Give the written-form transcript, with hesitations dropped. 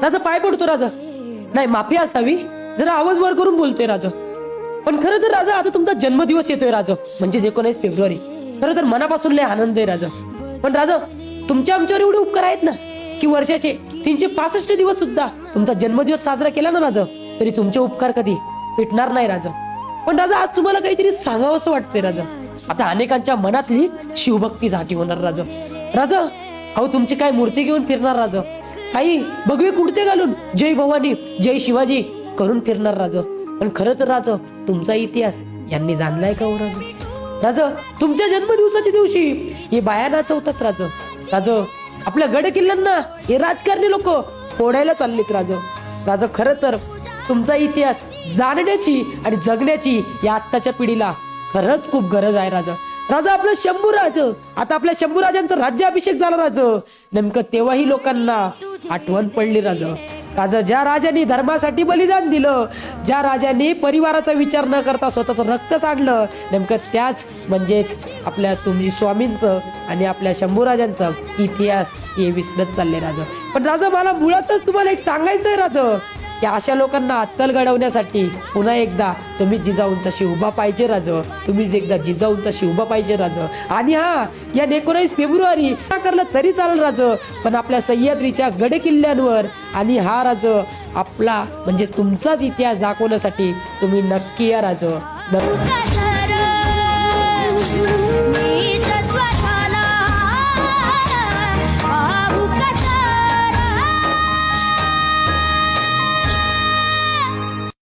राजा पाय पडतो राजा. नाही माफी असावी, जरा आवाज वर करून बोलतोय राजा. पण खरं तर राजा आता तुमचा जन्मदिवस येतोय राजा, म्हणजे 19 फेब्रुवारी. खरं तर मनापासून लय आनंद आहे राजा. पण राजा तुमच्या आमच्यावर एवढे उपकार आहेत ना की वर्षाचे 365 दिवस सुद्धा तुमचा जन्मदिवस साजरा केला ना राजा, तरी तुमचे उपकार कधी भेटणार नाही राजा. पण राजा आज तुम्हाला काहीतरी सांगावं असं वाटतंय राजा. आता अनेकांच्या मनातली शिवभक्ती जागी होणार राजा. राजा अहो तुमची काय मूर्ती घेऊन फिरणार राजा, काही भगवे कुडते घालून जय भवानी जय शिवाजी करून फिरणार राजा. पण खरं तर राजा तुमचा इतिहास यांनी जाणलाय का हो राजा? राजा तुमच्या जन्मदिवसाच्या दिवशी हे बाया नाचवतात राजा. राजा आपल्या गड किल्ल्यांना हे राजकारणी लोक फोडायला चाललेत राजा. राजा खरं तर तुमचा इतिहास जाणण्याची आणि जगण्याची या आत्ताच्या पिढीला खरंच खूप गरज आहे राजा. राजा आपलं शंभूराज, आता आपल्या शंभूराजांचा राज्याभिषेक झाला राजा. नेमकं तेव्हाही लोकांना आठवण पडली राजा. राजा ज्या राजांनी धर्मासाठी बलिदान दिलं, ज्या राजांनी परिवाराचा विचार न करता स्वतःचं रक्त सांडलं, नेमकं त्याच म्हणजेच आपल्या तुम्ही स्वामींचं आणि आपल्या शंभूराजांचा इतिहास हे विसरत चालले राजा. पण राजा मला मुळातच तुम्हाला एक सांगायचंय राजा, की अशा लोकांना अत्तल घडवण्यासाठी पुन्हा एकदा तुम्ही जिजाऊंचा उभा पाहिजे राजा. तुम्हीच एकदा जिजाऊंचा उभा पाहिजे राजा. आणि हा या 19 फेब्रुवारी करलं तरी चालेल राजा, पण आपल्या सह्याद्रीच्या गड किल्ल्यांवर आणि हा राजा आपला म्हणजे तुमचाच इतिहास दाखवण्यासाठी तुम्ही नक्की या राजा.